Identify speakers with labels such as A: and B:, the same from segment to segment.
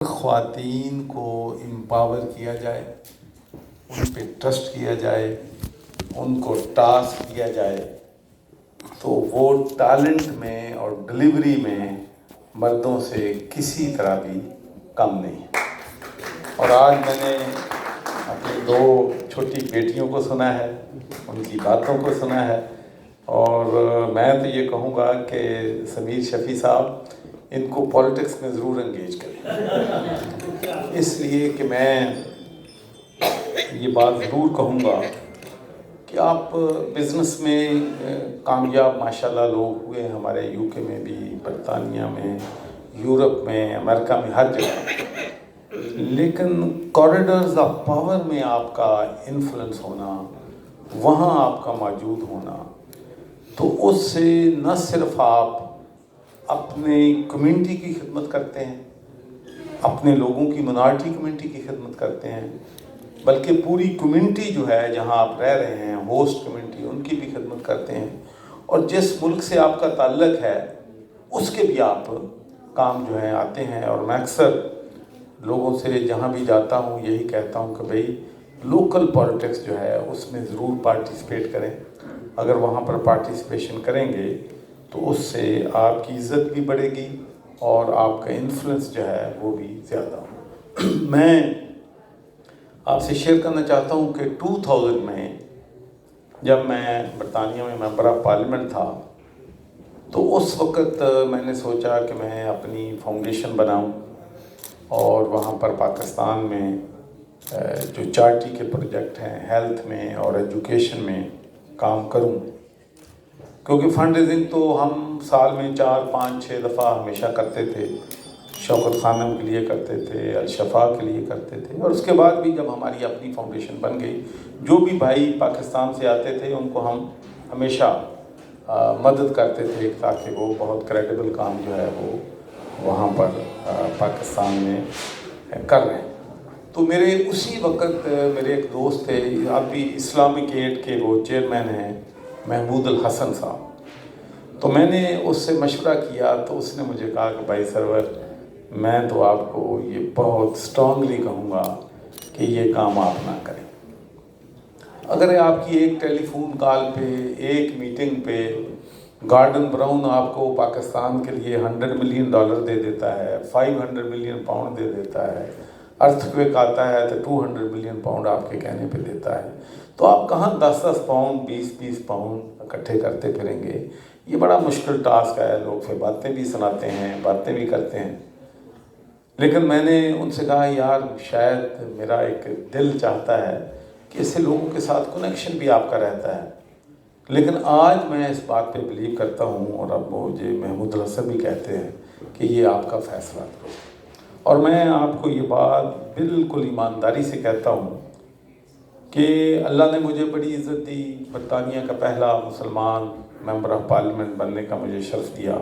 A: خواتین کو امپاور کیا جائے، ان پہ ٹرسٹ کیا جائے، ان کو ٹاسک دیا جائے تو وہ ٹیلنٹ میں اور ڈلیوری میں مردوں سے کسی طرح بھی کم نہیں۔ اور آج میں نے اپنی 2 چھوٹی بیٹیوں کو سنا ہے، ان کی باتوں کو سنا ہے، اور میں تو یہ کہوں گا کہ سمیر شفیع صاحب ان کو پولیٹکس میں ضرور انگیج کریں، اس لیے کہ میں یہ بات ضرور کہوں گا کہ آپ بزنس میں کامیاب ماشاءاللہ لوگ ہوئے ہیں، ہمارے یو کے میں بھی، برطانیہ میں، یورپ میں، امریکہ میں، ہر جگہ، لیکن کوریڈورز آف پاور میں آپ کا انفلوئنس ہونا، وہاں آپ کا موجود ہونا، تو اس سے نہ صرف آپ اپنے کمیونٹی کی خدمت کرتے ہیں، اپنے لوگوں کی منارٹی کمیونٹی کی خدمت کرتے ہیں، بلکہ پوری کمیونٹی جو ہے جہاں آپ رہ رہے ہیں، ہوسٹ کمیونٹی، ان کی بھی خدمت کرتے ہیں، اور جس ملک سے آپ کا تعلق ہے اس کے بھی آپ کام جو ہے آتے ہیں۔ اور میں اکثر لوگوں سے جہاں بھی جاتا ہوں یہی کہتا ہوں کہ بھئی لوکل پولیٹکس جو ہے اس میں ضرور پارٹیسپیٹ کریں، اگر وہاں پر پارٹیسپیشن کریں گے تو اس سے آپ کی عزت بھی بڑھے گی اور آپ کا انفلوئنس جو ہے وہ بھی زیادہ ہو۔ میں آپ سے شیئر کرنا چاہتا ہوں کہ 2000 میں جب میں برطانیہ میں ممبر آف پارلیمنٹ تھا تو اس وقت میں نے سوچا کہ میں اپنی فاؤنڈیشن بناؤں اور وہاں پر پاکستان میں جو چارٹی کے پروجیکٹ ہیں ہیلتھ میں اور ایجوکیشن میں کام کروں، کیونکہ فنڈ ریزنگ تو ہم سال میں 4 5 6 دفعہ ہمیشہ کرتے تھے، شوکت خانم کے لیے کرتے تھے، الشفا کے لیے کرتے تھے، اور اس کے بعد بھی جب ہماری اپنی فاؤنڈیشن بن گئی، جو بھی بھائی پاکستان سے آتے تھے ان کو ہم ہمیشہ مدد کرتے تھے تاکہ وہ بہت کریڈیبل کام جو ہے وہ وہاں پر پاکستان میں کر رہے ہیں۔ تو میرے اسی وقت میرے ایک دوست تھے، ابھی اسلامک ایڈ کے وہ چیئرمین ہیں، محمود الحسن صاحب، تو میں نے اس سے مشورہ کیا تو اس نے مجھے کہا کہ بھائی سرور، میں تو آپ کو یہ بہت اسٹرانگلی کہوں گا کہ یہ کام آپ نہ کریں۔ اگر آپ کی ایک ٹیلی فون کال پہ، ایک میٹنگ پہ گارڈن براؤن آپ کو پاکستان کے لیے $100 ملین دے دیتا ہے، 500 ملین پاؤنڈ دے دیتا ہے، ارتھ کویک آتا ہے تو 200 ملین پاؤنڈ آپ کے کہنے پہ دیتا ہے، تو آپ کہاں 10 پاؤنڈ 20 پاؤنڈ اکٹھے کرتے پھریں گے؟ یہ بڑا مشکل ٹاسک ہے، لوگ پھر باتیں بھی سناتے ہیں، باتیں بھی کرتے ہیں۔ لیکن میں نے ان سے کہا یار شاید میرا ایک دل چاہتا ہے کہ اس سے لوگوں کے ساتھ کنیکشن بھی آپ کا رہتا ہے، لیکن آج میں اس بات پہ بلیو کرتا ہوں، اور اب مجھے محمود الحسن بھی کہتے ہیں کہ یہ آپ کا فیصلہ کرو، اور میں آپ کو یہ بات بالکل ایمانداری سے کہتا ہوں کہ اللہ نے مجھے بڑی عزت دی، برطانیہ کا پہلا مسلمان ممبر آف پارلیمنٹ بننے کا مجھے شرف دیا۔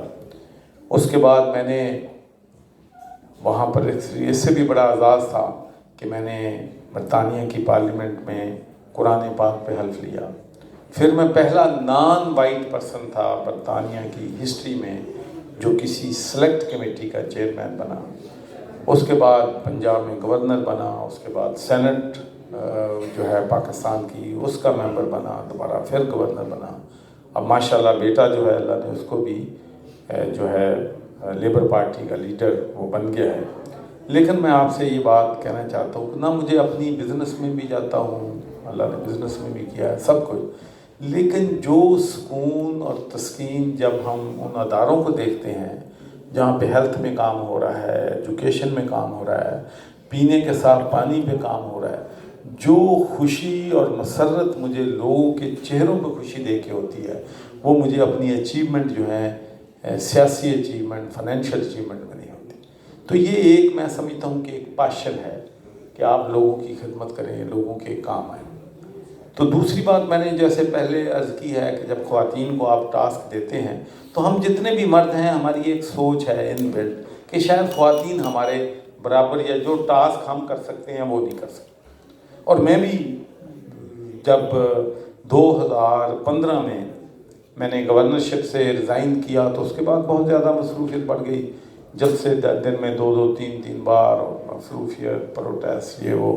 A: اس کے بعد میں نے وہاں پر اس سے بھی بڑا اعزاز تھا کہ میں نے برطانیہ کی پارلیمنٹ میں قرآن پاک پہ حلف لیا۔ پھر میں پہلا نان وائٹ پرسن تھا برطانیہ کی ہسٹری میں جو کسی سلیکٹ کمیٹی کا چیئرمین بنا۔ اس کے بعد پنجاب میں گورنر بنا، اس کے بعد سینٹ جو ہے پاکستان کی اس کا ممبر بنا، دوبارہ پھر گورنر بنا۔ اب ماشاءاللہ بیٹا جو ہے اللہ نے اس کو بھی جو ہے لیبر پارٹی کا لیڈر وہ بن گیا ہے۔ لیکن میں آپ سے یہ بات کہنا چاہتا ہوں کہ نہ مجھے اپنی بزنس میں بھی جاتا ہوں، اللہ نے بزنس میں بھی کیا ہے سب کچھ، لیکن جو سکون اور تسکین جب ہم ان اداروں کو دیکھتے ہیں جہاں پہ ہیلتھ میں کام ہو رہا ہے، ایجوکیشن میں کام ہو رہا ہے، پینے کے صاف پانی پہ کام ہو رہا ہے، جو خوشی اور مسرت مجھے لوگوں کے چہروں پہ خوشی دیکھ کے ہوتی ہے، وہ مجھے اپنی اچیومنٹ جو ہے سیاسی اچیومنٹ، فائنینشیل اچیومنٹ میں نہیں ہوتی۔ تو یہ ایک میں سمجھتا ہوں کہ ایک پیشن ہے کہ آپ لوگوں کی خدمت کریں، لوگوں کے کام آئیں۔ تو دوسری بات میں نے جیسے پہلے عرض کی ہے کہ جب خواتین کو آپ ٹاسک دیتے ہیں تو ہم جتنے بھی مرد ہیں ہماری ایک سوچ ہے ان بلڈ کہ شاید خواتین ہمارے برابر یا جو ٹاسک ہم کر سکتے ہیں وہ نہیں کر سکتے۔ اور میں بھی جب 2015 میں نے گورنرشپ سے ریزائن کیا تو اس کے بعد بہت زیادہ مصروفیت بڑھ گئی، جب سے دن میں 2-2 3 بار اور مصروفیت پروٹیسٹ یہ وہ.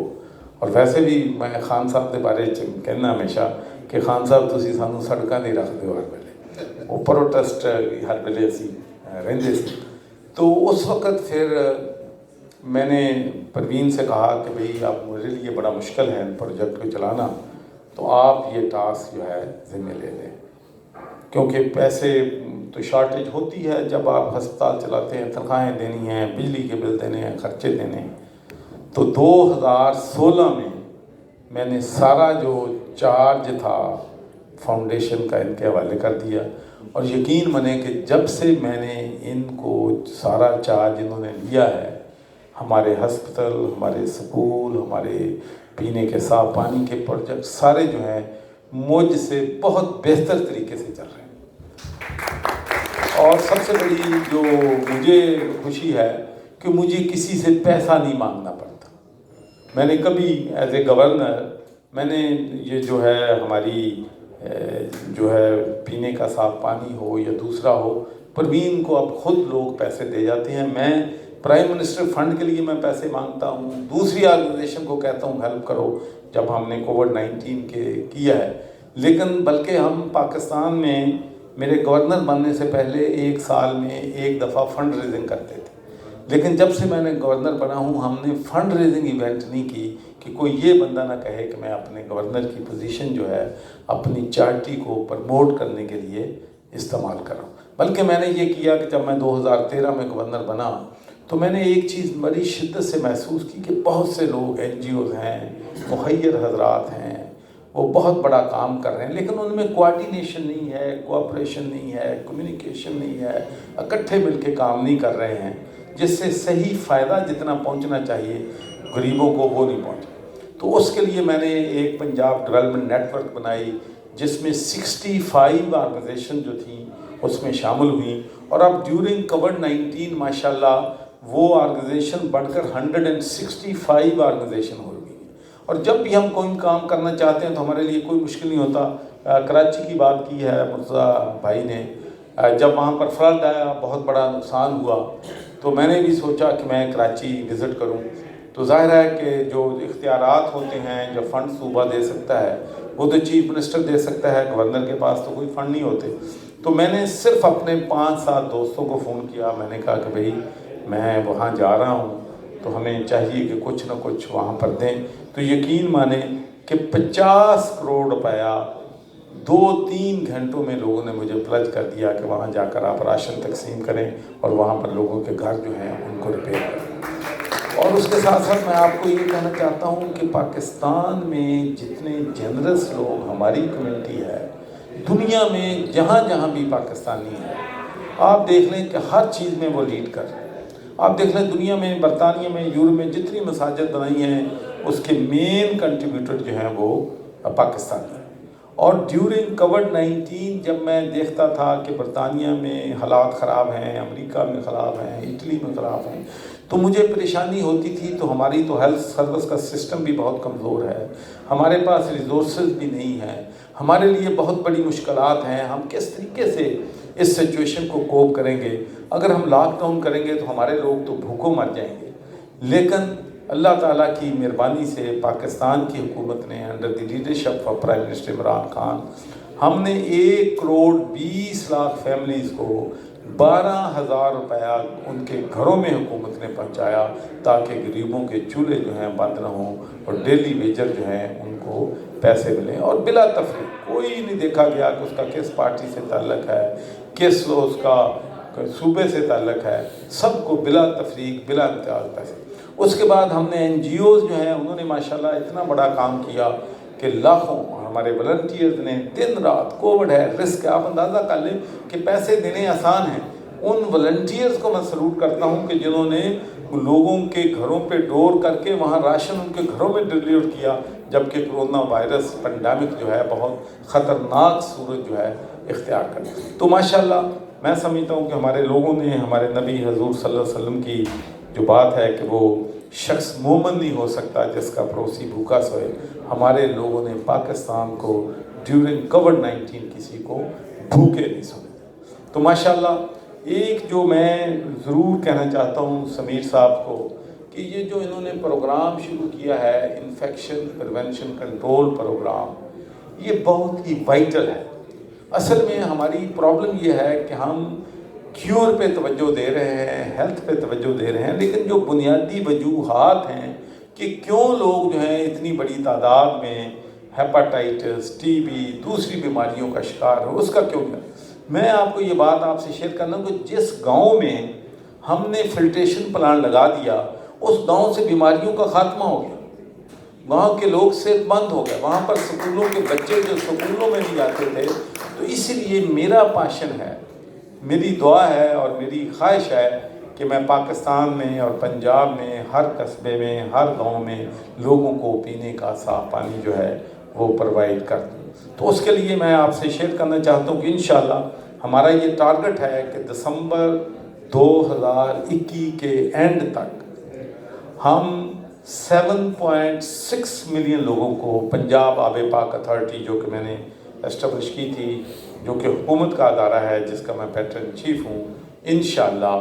A: اور ویسے بھی میں خان صاحب کے بارے کہنا ہمیشہ کہ خان صاحب تسی سانو سڑکاں نہیں رکھتے ہو ہر ویلے, وہ پروٹیسٹ ہر ویلے اسی رہندے سی. تو اس وقت پھر میں نے پروین سے کہا کہ بھئی اب میرے لیے بڑا مشکل ہے پروجیکٹ کو چلانا, تو آپ یہ ٹاسک جو ہے ذمہ لے لیں, کیونکہ پیسے تو شارٹیج ہوتی ہے جب آپ ہسپتال چلاتے ہیں, تنخواہیں دینی ہیں, بجلی کے بل دینے ہیں, خرچے دینے ہیں. تو 2016 میں نے سارا جو چارج تھا فاؤنڈیشن کا ان کے حوالے کر دیا, اور یقین مانیں کہ جب سے میں نے ان کو سارا چارج انہوں نے لیا ہے, ہمارے ہسپتال, ہمارے سکول, ہمارے پینے کے صاف پانی کے پروجیکٹ سارے جو ہیں مجھ سے بہت بہتر طریقے سے چل رہے ہیں. اور سب سے بڑی جو مجھے خوشی ہے کہ مجھے کسی سے پیسہ نہیں مانگنا پڑتا. میں نے کبھی ایز اے گورنر میں نے یہ جو ہے ہماری جو ہے پینے کا صاف پانی ہو یا دوسرا ہو, پروین کو اب خود لوگ پیسے دے جاتے ہیں. میں پرائم منسٹر فنڈ کے لیے میں پیسے مانگتا ہوں, دوسری آرگنائزیشن کو کہتا ہوں ہیلپ کرو جب ہم نے کووڈ-19 کے کیا ہے. لیکن بلکہ ہم پاکستان میں میرے گورنر بننے سے پہلے 1 سال میں 1 دفعہ فنڈ ریزنگ کرتے تھے, لیکن جب سے میں نے گورنر بنا ہوں ہم نے فنڈ ریزنگ ایونٹ نہیں کی کہ کوئی یہ بندہ نہ کہے کہ میں اپنے گورنر کی پوزیشن جو ہے اپنی چارٹی کو پرموٹ کرنے کے لیے استعمال کروں. بلکہ میں نے یہ کیا کہ جب میں 2013 میں گورنر بنا تو میں نے ایک چیز بڑی شدت سے محسوس کی کہ بہت سے لوگ NGOs ہیں, مخیر حضرات ہیں, وہ بہت بڑا کام کر رہے ہیں, لیکن ان میں کوآرڈینیشن نہیں ہے, کوآپریشن نہیں ہے, کمیونیکیشن نہیں ہے, اکٹھے مل کے کام نہیں کر رہے ہیں, جس سے صحیح فائدہ جتنا پہنچنا چاہیے غریبوں کو وہ نہیں پہنچا. تو اس کے لیے میں نے ایک پنجاب ڈیولپمنٹ نیٹ ورک بنائی جس میں 65 آرگنائزیشن جو تھیں اس میں شامل ہوئیں, اور اب ڈیورنگ کووڈ-19 ماشاءاللہ وہ آرگنائزیشن بڑھ کر 165 آرگنائزیشن ہو گئی. اور جب بھی ہم کوئی کام کرنا چاہتے ہیں تو ہمارے لیے کوئی مشکل نہیں ہوتا. کراچی کی بات کی ہے مرتضیٰ بھائی نے, جب وہاں پر فلڈ آیا, بہت بڑا نقصان ہوا, تو میں نے بھی سوچا کہ میں کراچی وزٹ کروں. تو ظاہر ہے کہ جو اختیارات ہوتے ہیں, جو فنڈ صوبہ دے سکتا ہے وہ تو چیف منسٹر دے سکتا ہے, گورنر کے پاس تو کوئی فنڈ نہیں ہوتے. تو میں نے صرف اپنے 5-7 دوستوں کو فون کیا, میں نے کہا کہ بھئی میں وہاں جا رہا ہوں تو ہمیں چاہیے کہ کچھ نہ کچھ وہاں پر دیں. تو یقین مانیں کہ 50 کروڑ روپیہ 2-3 گھنٹوں میں لوگوں نے مجھے پلج کر دیا کہ وہاں جا کر آپ راشن تقسیم کریں اور وہاں پر لوگوں کے گھر جو ہیں ان کو ریپیئر کریں. اور اس کے ساتھ ساتھ میں آپ کو یہ کہنا چاہتا ہوں کہ پاکستان میں جتنے جنرس لوگ ہماری کمیونٹی ہے, دنیا میں جہاں جہاں بھی پاکستانی ہیں, آپ دیکھ لیں کہ ہر چیز میں وہ لیڈ کر رہے ہیں. آپ دیکھ لیں دنیا میں, برطانیہ میں, یورپ میں جتنی مساجد بنائی ہیں اس کے مین کنٹریبیوٹر جو ہیں وہ پاکستانی ہیں. اور ڈیورنگ کووڈ-19 جب میں دیکھتا تھا کہ برطانیہ میں حالات خراب ہیں, امریکہ میں خراب ہیں, اٹلی میں خراب ہیں, تو مجھے پریشانی ہوتی تھی. تو ہماری تو ہیلتھ سروس کا سسٹم بھی بہت کمزور ہے, ہمارے پاس ریسورسز بھی نہیں ہیں, ہمارے لیے بہت بڑی مشکلات ہیں. ہم کس طریقے سے اس سچویشن کو کوپ کریں گے؟ اگر ہم لاک ڈاؤن کریں گے تو ہمارے لوگ تو بھوکوں مر جائیں گے. لیکن اللہ تعالیٰ کی مہربانی سے پاکستان کی حکومت نے under the leadership of prime minister Imran Khan, ہم نے 1 کروڑ 20 لاکھ فیملیز کو 12,000 روپیہ ان کے گھروں میں حکومت نے پہنچایا تاکہ غریبوں کے چولہے جو ہیں بند نہ ہوں اور ڈیلی ویجر جو ہیں ان کو پیسے ملیں. اور بلا تفریق کوئی نہیں دیکھا گیا کہ اس کا کس پارٹی سے تعلق ہے, کس اس کا صوبے سے تعلق ہے, سب کو بلا تفریق بلا امتیاز پیسے. اس کے بعد ہم نے NGOs جو ہیں انہوں نے ماشاءاللہ اتنا بڑا کام کیا کہ لاکھوں ہمارے والنٹیئرز نے دن رات, کووڈ ہے, رسک ہے, آپ اندازہ کر لیں کہ پیسے دینے آسان ہیں. ان والنٹیئرز کو میں سلوٹ کرتا ہوں کہ جنہوں نے لوگوں کے گھروں پہ ڈور کر کے وہاں راشن ان کے گھروں میں ڈلیور کیا, جبکہ کرونا وائرس پینڈیمک جو ہے بہت خطرناک صورت جو ہے اختیار کر. تو ماشاءاللہ میں سمجھتا ہوں کہ ہمارے لوگوں نے, ہمارے نبی حضور صلی اللہ علیہ وسلم کی جو بات ہے کہ وہ شخص مومن نہیں ہو سکتا جس کا پڑوسی بھوکا سوئے, ہمارے لوگوں نے پاکستان کو ڈیورنگ کووڈ-19 کسی کو بھوکے نہیں سونے. تو ماشاءاللہ ایک جو میں ضرور کہنا چاہتا ہوں سمیر صاحب کو کہ یہ جو انہوں نے پروگرام شروع کیا ہے انفیکشن پریونشن کنٹرول پروگرام، یہ بہت ہی وائٹل ہے۔ اصل میں ہماری پرابلم یہ ہے کہ ہم کیور پہ توجہ دے رہے ہیں، ہیلتھ پہ توجہ دے رہے ہیں، لیکن جو بنیادی وجوہات ہیں کہ کیوں لوگ جو ہیں اتنی بڑی تعداد میں ہیپاٹائٹس، ٹی بی، دوسری بیماریوں کا شکار ہو، اس کا کیوں کیا؟ میں آپ کو یہ بات آپ سے شیئر کرنا ہوں کہ جس گاؤں میں ہم نے فلٹریشن پلانٹ لگا دیا، اس گاؤں سے بیماریوں کا خاتمہ ہو گیا، وہاں کے لوگ صحت مند ہو گئے، وہاں پر سکولوں کے بچے جو سکولوں میں نہیں جاتے تھے۔ تو اس لیے میرا پاشن ہے، میری دعا ہے اور میری خواہش ہے کہ میں پاکستان میں اور پنجاب میں ہر قصبے میں، ہر گاؤں میں لوگوں کو پینے کا صاف پانی جو ہے وہ پرووائڈ کر دوں۔ تو اس کے لیے میں آپ سے شیئر کرنا چاہتا ہوں کہ انشاءاللہ ہمارا یہ ٹارگٹ ہے کہ دسمبر 2021 کے اینڈ تک ہم 7.6 ملین لوگوں کو پنجاب آب پاک اتھارٹی جو کہ میں نے اسٹیبلش کی تھی، جو کہ حکومت کا ادارہ ہے جس کا میں پیٹرن چیف ہوں، انشاءاللہ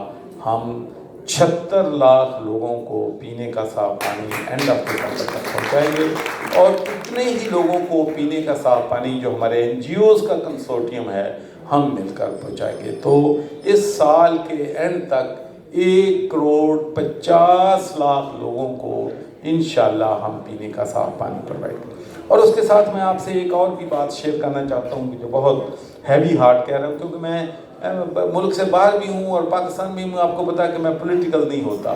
A: ہم 76 لاکھ لوگوں کو پینے کا صاف پانی اینڈ آف دسمبر تک پہنچائیں گے، اور اتنے ہی لوگوں کو پینے کا صاف پانی جو ہمارے NGOs کا کنسورٹیم ہے ہم مل کر پہنچائیں گے۔ تو اس سال کے اینڈ تک 1.50 کروڑ لوگوں کو انشاءاللہ ہم پینے کا صاف پانی پرووائڈ کریں۔ اور اس کے ساتھ میں آپ سے ایک اور بھی بات شیئر کرنا چاہتا ہوں کہ جو بہت ہیوی ہارٹ کہہ رہا ہوں، کیونکہ میں ملک سے باہر بھی ہوں اور پاکستان میں ہوں۔ آپ کو پتا ہے کہ میں پولیٹیکل نہیں ہوتا،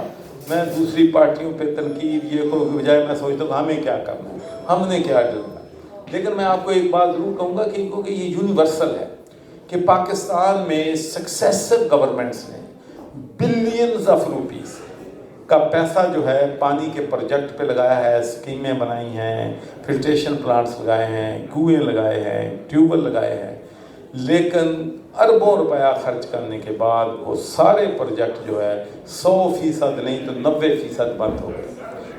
A: میں دوسری پارٹیوں پہ تنقید یہ کو بجائے میں سوچتا ہوں ہمیں کیا کرنا ہے، ہم نے کیا ڈرنا ہے۔ لیکن میں آپ کو ایک بات ضرور کہوں گا کہ کیونکہ یہ یونیورسل ہے کہ پاکستان میں سکسیسو گورنمنٹس نے بلینز آف روپیز کا پیسہ جو ہے پانی کے پروجیکٹ پہ لگایا ہے، اسکیمیں بنائی ہیں، فلٹریشن پلانٹس لگائے ہیں، کنویں لگائے ہیں، ٹیوب ویل لگائے ہیں، لیکن اربوں روپیہ خرچ کرنے کے بعد وہ سارے پروجیکٹ جو ہے 100% نہیں تو 90% بند ہو گئے،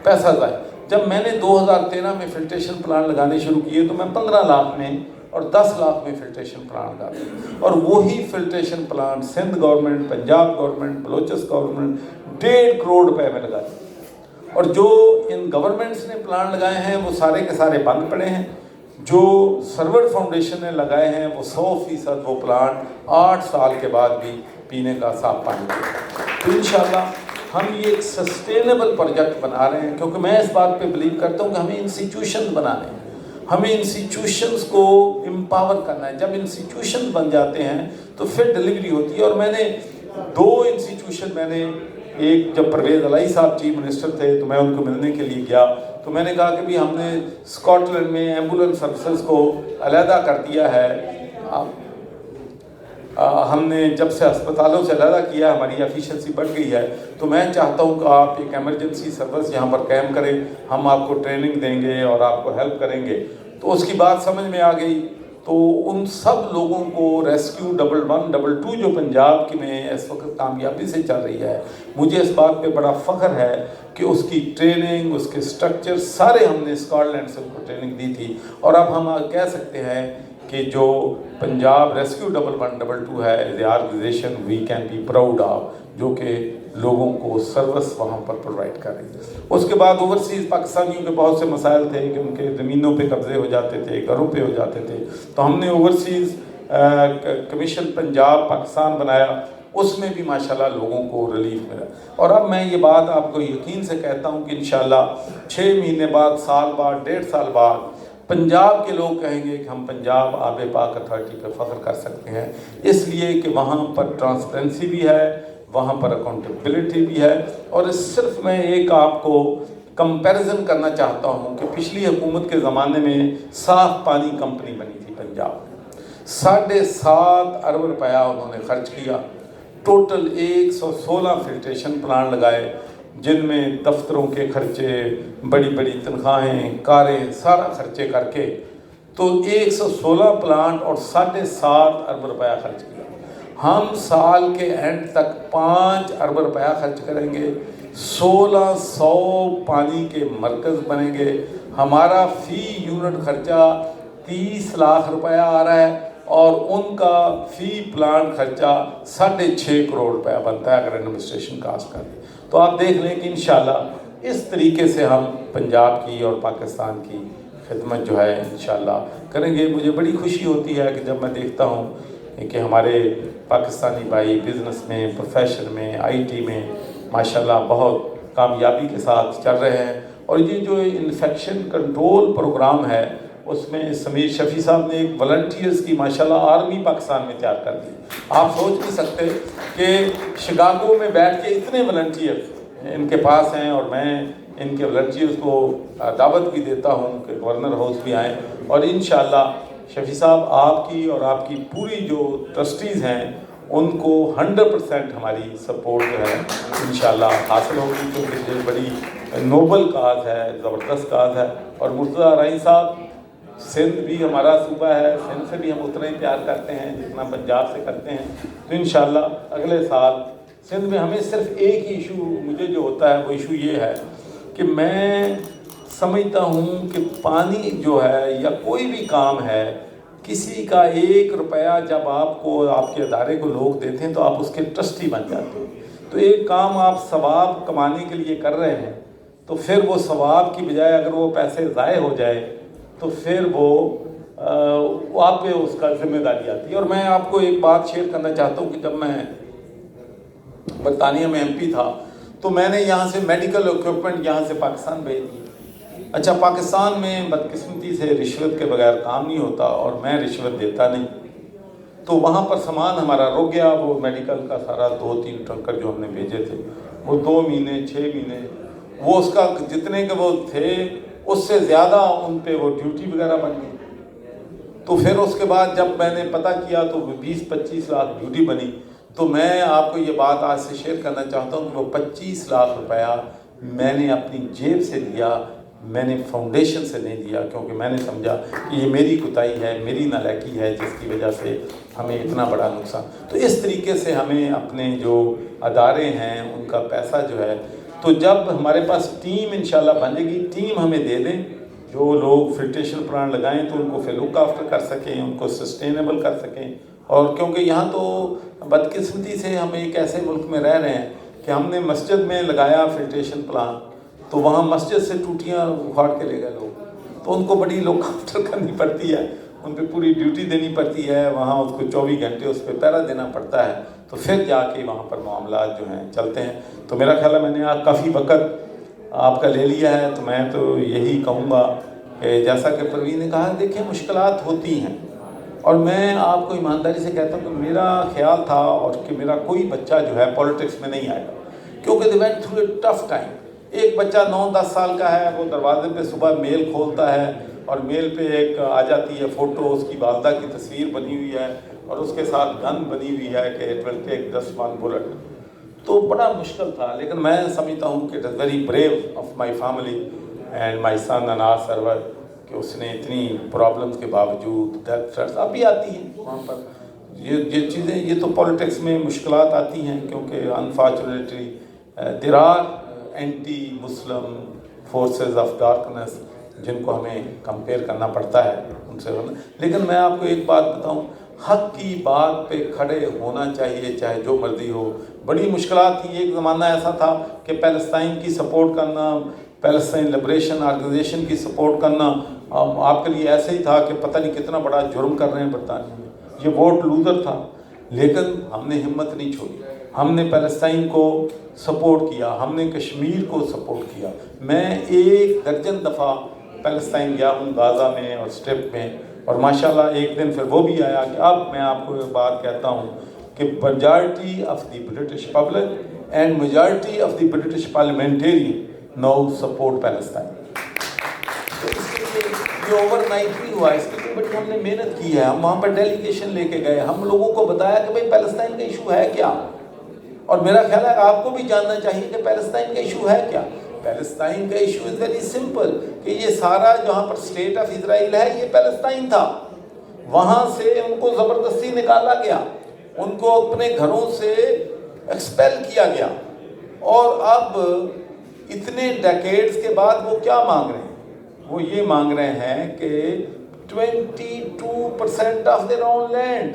A: پیسہ ضائع۔ جب میں نے 2013 میں فلٹریشن پلانٹ لگانے شروع کیے تو میں 15 لاکھ میں اور 10 لاکھ میں فلٹریشن پلانٹ لگا دیا، اور وہی filtration plant Sindh government, Punjab government, بلوچس گورنمنٹ 1.5 کروڑ روپے میں لگا دیا۔ اور جو ان گورنمنٹس نے پلانٹ لگائے ہیں وہ سارے کے سارے بند پڑے ہیں، جو سرور فاؤنڈیشن نے لگائے ہیں وہ 100% وہ پلانٹ 8 سال کے بعد بھی پینے کا صاف پانی دے۔ تو انشاءاللہ ہم یہ ایک سسٹینیبل پروجیکٹ بنا رہے ہیں، کیونکہ میں اس بات پہ بلیو کرتا ہوں کہ ہمیں انسٹیٹیوشن بنانے ہیں، ہمیں انسٹیٹیوشنز کو امپاور کرنا ہے۔ جب انسٹیٹیوشن بن جاتے ہیں تو پھر ڈلیوری ہوتی ہے۔ اور میں نے 2 انسٹیٹیوشن میں نے ایک جب پرویز علائی صاحب چیف منسٹر تھے تو میں ان کو ملنے کے لیے گیا تو میں نے کہا کہ بھی ہم نے اسکاٹ لینڈ میں ایمبولینس سروسز کو علیحدہ کر دیا ہے، ہم نے جب سے ہسپتالوں سے علیحدہ کیا ہماری ایفیشنسی بڑھ گئی ہے، تو میں چاہتا ہوں کہ آپ ایک ایمرجنسی سروس یہاں پر قائم کریں، ہم آپ کو ٹریننگ دیں گے اور آپ کو ہیلپ کریں گے۔ تو اس کی بات سمجھ میں آ گئی، تو ان سب لوگوں کو ریسکیو 11 22 جو پنجاب کی میں اس وقت کامیابی سے چل رہی ہے، مجھے اس بات پہ بڑا فخر ہے کہ اس کی ٹریننگ، اس کے سٹرکچر سارے ہم نے اسکاٹ لینڈ سے ان کو ٹریننگ دی تھی۔ اور اب ہم کہہ سکتے ہیں کہ جو پنجاب ریسکیو 11 22 ہے is a organisation we can be proud of, جو کہ لوگوں کو سروس وہاں پر پرووائڈ کر رہی ہے۔ اس کے بعد اوورسیز پاکستانیوں کے بہت سے مسائل تھے کہ ان کے زمینوں پہ قبضے ہو جاتے تھے، گھروں پہ ہو جاتے تھے، تو ہم نے اوورسیز کمیشن پنجاب پاکستان بنایا، اس میں بھی ماشاءاللہ لوگوں کو ریلیف ملا۔ اور اب میں یہ بات آپ کو یقین سے کہتا ہوں کہ انشاءاللہ 6 مہینے بعد، سال بعد، 1.5 سال بعد پنجاب کے لوگ کہیں گے کہ ہم پنجاب آب پاک اتھارٹی پہ فخر کر سکتے ہیں، اس لیے کہ وہاں پر ٹرانسپیرنسی بھی ہے، وہاں پر اکاؤنٹیبلٹی بھی ہے۔ اور صرف میں ایک آپ کو کمپیریزن کرنا چاہتا ہوں کہ پچھلی حکومت کے زمانے میں صاف پانی کمپنی بنی تھی پنجاب میں، 7.5 ارب روپیہ انہوں نے خرچ کیا، ٹوٹل 116 فلٹریشن پلانٹ لگائے، جن میں دفتروں کے خرچے، بڑی بڑی تنخواہیں، کاریں، سارا خرچے کر کے تو 116 پلانٹ اور 7.5 ارب روپیہ خرچ کیا۔ ہم سال کے اینڈ تک 5 ارب روپیہ خرچ کریں گے، 1600 پانی کے مرکز بنیں گے، ہمارا فی یونٹ خرچہ 30 لاکھ روپیہ آ رہا ہے، اور ان کا فی پلانٹ خرچہ 6.5 کروڑ روپیہ بنتا ہے اگر ایڈمنسٹریشن کاسٹ کر دیں. تو آپ دیکھ لیں کہ انشاءاللہ اس طریقے سے ہم پنجاب کی اور پاکستان کی خدمت جو ہے انشاءاللہ کریں گے. مجھے بڑی خوشی ہوتی ہے کہ جب میں دیکھتا ہوں کہ ہمارے پاکستانی بھائی بزنس میں، پروفیشن میں، آئی ٹی میں ماشاءاللہ بہت کامیابی کے ساتھ چل رہے ہیں. اور یہ جو انفیکشن کنٹرول پروگرام ہے اس میں سمیر شفیع صاحب نے ایک والنٹیئرز کی ماشاءاللہ آرمی پاکستان میں تیار کر دی. آپ سوچ نہیں سکتے کہ شکاگو میں بیٹھ کے اتنے والنٹیئر ان کے پاس ہیں، اور میں ان کے والنٹیئرز کو دعوت بھی دیتا ہوں کہ گورنر ہاؤس بھی آئیں. اور انشاءاللہ شفیع صاحب آپ کی اور آپ کی پوری جو ٹرسٹیز ہیں ان کو 100% ہماری سپورٹ جو ہے انشاءاللہ حاصل ہوگی، کیونکہ یہ بڑی نوبل کاز ہے، زبردست کاز ہے. اور مرتضیٰ رائی صاحب، سندھ بھی ہمارا صوبہ ہے، سندھ سے بھی ہم اتنا ہی پیار کرتے ہیں جتنا پنجاب سے کرتے ہیں. تو انشاءاللہ اگلے سال سندھ میں ہمیں صرف ایک ہی ایشو مجھے جو ہوتا ہے وہ ایشو یہ ہے کہ میں سمجھتا ہوں کہ پانی جو ہے یا کوئی بھی کام ہے، کسی کا 1 روپیہ جب آپ کو آپ کے ادارے کو لوگ دیتے ہیں تو آپ اس کے ٹرسٹی بن جاتے ہیں. تو ایک کام آپ ثواب کمانے کے لیے کر رہے ہیں تو پھر وہ ثواب کی بجائے اگر وہ پیسے ضائع ہو جائے تو پھر وہ آپ پہ اس کا ذمہ داری آتی ہے. اور میں آپ کو ایک بات شیئر کرنا چاہتا ہوں کہ جب میں برطانیہ میں ایم پی تھا تو میں نے یہاں سے میڈیکل اکوپمنٹ یہاں سے پاکستان بھیج دی. اچھا، پاکستان میں بدقسمتی سے رشوت کے بغیر کام نہیں ہوتا اور میں رشوت دیتا نہیں. تو وہاں پر سامان ہمارا رک گیا، وہ میڈیکل کا سارا 2-3 ٹرکر جو ہم نے بھیجے تھے وہ 2 مہینے 6 مہینے وہ اس کا جتنے کے وہ تھے اس سے زیادہ ان پہ وہ ڈیوٹی وغیرہ بن گئی. تو پھر اس کے بعد جب میں نے پتہ کیا تو 20-25 لاکھ ڈیوٹی بنی. تو میں آپ کو یہ بات آج سے شیئر کرنا چاہتا ہوں کہ وہ 25 لاکھ روپیہ میں نے اپنی جیب سے دیا، میں نے فاؤنڈیشن سے نہیں دیا، کیونکہ میں نے سمجھا کہ یہ میری کوتاہی ہے، میری نالائکی ہے جس کی وجہ سے ہمیں اتنا بڑا نقصان. تو اس طریقے سے ہمیں اپنے جو ادارے ہیں ان کا پیسہ جو ہے، تو جب ہمارے پاس ٹیم انشاءاللہ بنے گی، ٹیم ہمیں دے دیں جو لوگ فلٹریشن پلانٹ لگائیں تو ان کو پھر لک آفٹر کر سکیں، ان کو سسٹینیبل کر سکیں. اور کیونکہ یہاں تو بدقسمتی سے ہم ایک ایسے ملک میں رہ رہے ہیں کہ ہم نے مسجد میں لگایا فلٹریشن پلانٹ تو وہاں مسجد سے ٹوٹیاں اکھاڑ کے لے گئے لوگ. تو ان کو بڑی لک آفٹر کرنی پڑتی ہے، ان پہ پوری ڈیوٹی دینی پڑتی ہے، وہاں اس کو 24 گھنٹے اس پہ پہرا دینا پڑتا ہے. تو پھر جا کے وہاں پر معاملات جو ہیں چلتے ہیں. تو میرا خیال ہے میں نے آج کافی وقت آپ کا لے لیا ہے، تو میں تو یہی کہوں گا کہ جیسا کہ پروین نے کہا، دیکھیں مشکلات ہوتی ہیں اور میں آپ کو ایمانداری سے کہتا ہوں کہ میرا خیال تھا اور کہ میرا کوئی بچہ جو ہے پولیٹکس میں نہیں آئے گا، کیونکہ they went through a tough time. ایک بچہ 9-10 سال کا ہے، وہ دروازے پہ صبح میل کھولتا ہے اور میل پہ ایک آ جاتی ہے فوٹو، اس کی والدہ کی تصویر بنی ہوئی ہے اور اس کے ساتھ گن بنی ہوئی ہے کہ it will take 10 bullet. تو بڑا مشکل تھا، لیکن میں سمجھتا ہوں کہ it is very brave of my family and my son Anas Sarwar کہ اس نے اتنی پرابلمس کے باوجود ڈیتھ تھریٹس اب بھی آتی ہیں وہاں پر. یہ چیزیں، یہ تو پولیٹکس میں مشکلات آتی ہیں کیونکہ unfortunately there are anti Muslim forces of darkness جن کو ہمیں کمپیئر کرنا پڑتا ہے ان سے. لیکن میں آپ کو ایک بات بتاؤں، حق کی بات پہ کھڑے ہونا چاہیے چاہے جو مرضی ہو. بڑی مشکلات تھیں، ایک زمانہ ایسا تھا کہ پیلسٹائن کی سپورٹ کرنا، پیلسٹائن لبریشن آرگنائزیشن کی سپورٹ کرنا آپ کے لیے ایسے ہی تھا کہ پتہ نہیں کتنا بڑا جرم کر رہے ہیں برطانیہ میں. یہ ووٹ لوزر تھا، لیکن ہم نے ہمت نہیں چھوڑی. ہم نے پیلسٹائن کو سپورٹ کیا، ہم نے کشمیر کو سپورٹ کیا. میں 1 درجن دفعہ پیلسٹائن گیا ہوں، غازہ میں اور اسٹرپ میں، اور ماشاءاللہ ایک دن پھر وہ بھی آیا کہ اب میں آپ کو ایک بات کہتا ہوں کہ majority of the British public and majority of the British parliamentarian now support Palestine. یہ اوور نائٹ نہیں ہوا، اس کے لیے بڑی ہم نے محنت کی ہے. ہم وہاں پر ڈیلیگیشن لے کے گئے، ہم لوگوں کو بتایا کہ بھئی پیلسٹائن کا ایشو ہے کیا. اور میرا خیال ہے آپ کو بھی جاننا چاہیے کہ پیلسٹائن کا ایشو ہے کیا. پیلسٹائن کا ایشو از ویری سمپل کہ یہ سارا جہاں پر اسٹیٹ آف اسرائیل ہے یہ پیلسٹائن تھا. وہاں سے ان کو زبردستی نکالا گیا، ان کو اپنے گھروں سے ایکسپیل کیا گیا، اور اب اتنے ڈیکیڈز کے بعد وہ کیا مانگ رہے ہیں؟ وہ یہ مانگ رہے ہیں کہ 22% of their own land.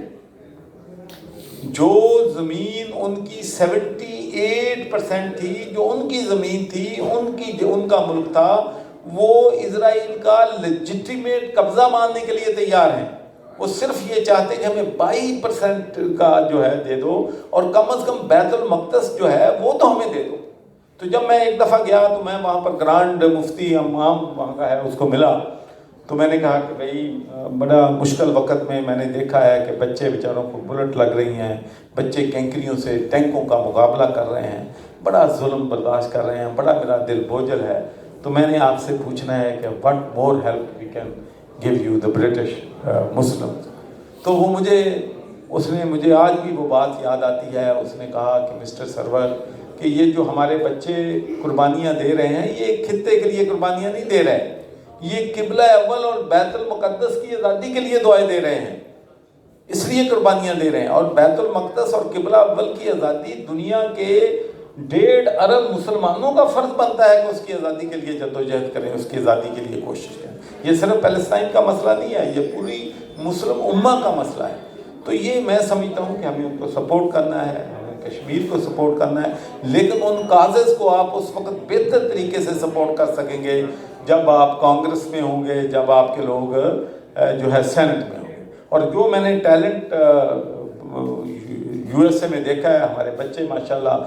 A: جو زمین ان کی 78% تھی، جو ان کی زمین تھی، ان کا ملک تھا، وہ اسرائیل کا لیجٹیمیٹ قبضہ ماننے کے لیے تیار ہیں. وہ صرف یہ چاہتے ہیں کہ ہمیں 22% کا جو ہے دے دو، اور کم از کم بیت المقدس جو ہے وہ تو ہمیں دے دو. تو جب میں ایک دفعہ گیا تو میں وہاں پر گرانڈ مفتی امام وہاں کا ہے، اس کو ملا، تو میں نے کہا کہ بھئی بڑا مشکل وقت میں نے دیکھا ہے کہ بچے بیچاروں کو بلٹ لگ رہی ہیں، بچے کینکریوں سے ٹینکوں کا مقابلہ کر رہے ہیں، بڑا ظلم برداشت کر رہے ہیں، بڑا میرا دل بوجھل ہے. تو میں نے آپ سے پوچھنا ہے کہ what more help we can give you the British Muslims. تو وہ اس نے مجھے آج بھی وہ بات یاد آتی ہے. اس نے کہا کہ مسٹر سرور، کہ یہ جو ہمارے بچے قربانیاں دے رہے ہیں، یہ ایک خطے کے لیے قربانیاں نہیں دے رہے، یہ قبلہ اول اور بیت المقدس کی آزادی کے لیے دعائیں دے رہے ہیں، اس لیے قربانیاں دے رہے ہیں. اور بیت المقدس اور قبلہ اول کی آزادی دنیا کے 1.5 ارب مسلمانوں کا فرض بنتا ہے کہ اس کی آزادی کے لیے جدوجہد کریں، اس کی آزادی کے لیے کوشش کریں. یہ صرف فلسطین کا مسئلہ نہیں ہے، یہ پوری مسلم امہ کا مسئلہ ہے. تو یہ میں سمجھتا ہوں کہ ہمیں ان کو سپورٹ کرنا ہے، ہمیں کشمیر کو سپورٹ کرنا ہے، لیکن ان کازز کو آپ اس وقت بہتر طریقے سے سپورٹ کر سکیں گے جب آپ کانگریس میں ہوں گے، جب آپ کے لوگ جو ہے سینٹ میں ہوں گے. اور جو میں نے ٹیلنٹ یو ایس اے میں دیکھا ہے، ہمارے بچے ماشاءاللہ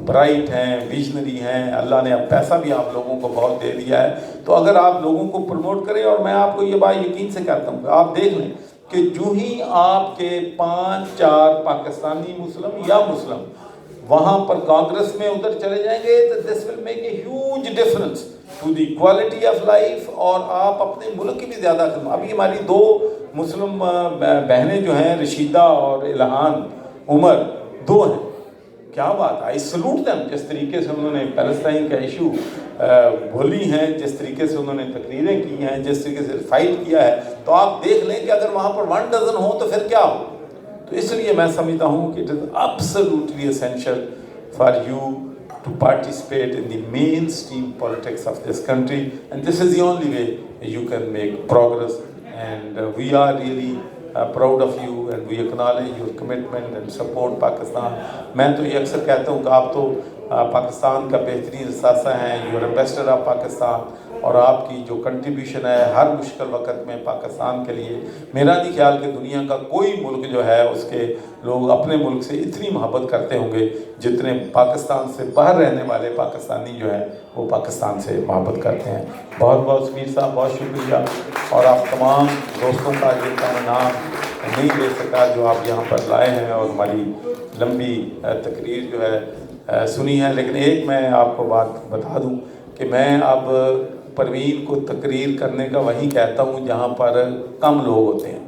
A: برائٹ ہیں، ویژنری ہیں، اللہ نے اب پیسہ بھی آپ لوگوں کو بہت دے دیا ہے. تو اگر آپ لوگوں کو پروموٹ کریں، اور میں آپ کو یہ بات یقین سے کہتا ہوں کہ آپ دیکھ لیں کہ جو ہی آپ کے 5-4 پاکستانی مسلم یا مسلم وہاں پر کانگریس میں ادھر چلے جائیں گے، تو this will make a huge difference to the quality of life, اور آپ اپنے ملک کی بھی زیادہ خدمت. ابھی ہماری 2 مسلم بہنیں جو ہیں، رشیدہ اور الہان عمر، 2 ہیں. کیا بات ہے، آئی سلوٹ دیم. جس طریقے سے انہوں نے فلسطین کا ایشو بولی ہیں، جس طریقے سے انہوں نے تقریریں کی ہیں، جس طریقے سے فائٹ کیا ہے، تو آپ دیکھ لیں کہ اگر وہاں پر 1 ڈزن ہو تو پھر کیا ہو. تو اس لیے میں سمجھتا ہوں کہ it is absolutely essential for you to participate in the mainstream politics of this country, and this is the only way you can make progress. And we are really proud of you, and we acknowledge your commitment and support Pakistan. میں تو یہ اکثر کہتا ہوں کہ آپ تو پاکستان کا بہترین اثاثہ ہیں، you are ambassador of Pakistan, اور آپ کی جو کنٹریبیوشن ہے ہر مشکل وقت میں پاکستان کے لیے، میرا نہیں خیال کہ دنیا کا کوئی ملک جو ہے اس کے لوگ اپنے ملک سے اتنی محبت کرتے ہوں گے جتنے پاکستان سے باہر رہنے والے پاکستانی جو ہیں وہ پاکستان سے محبت کرتے ہیں. بہت بہت سمیر صاحب، بہت شکریہ. اور آپ تمام دوستوں کا جن کا میں نام نہیں لے سکا جو آپ یہاں پر لائے ہیں اور ہماری لمبی تقریر جو ہے سنی ہے، لیکن ایک میں آپ کو بات بتا دوں کہ میں اب پروین کو تقریر کرنے کا وہیں کہتا ہوں جہاں پر کم لوگ ہوتے ہیں.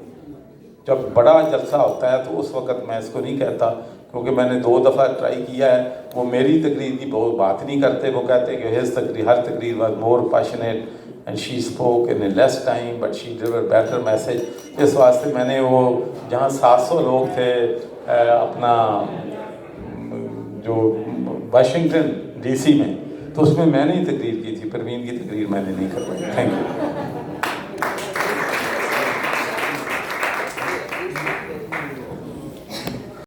A: جب بڑا جلسہ ہوتا ہے تو اس وقت میں اس کو نہیں کہتا، کیونکہ میں نے 2 دفعہ ٹرائی کیا ہے. وہ میری تقریر کی بہت بات نہیں کرتے، وہ کہتے ہیں کہ ہر تقریر was more passionate and she spoke in a less time but she delivered better message. اس واسطے میں نے وہ جہاں 700 لوگ تھے اپنا جو واشنگٹن ڈی سی میں، تو اس میں نے ہی تقریر کی تھی، پروین کی تقریر میں نے نہیں کروائی. Thank you.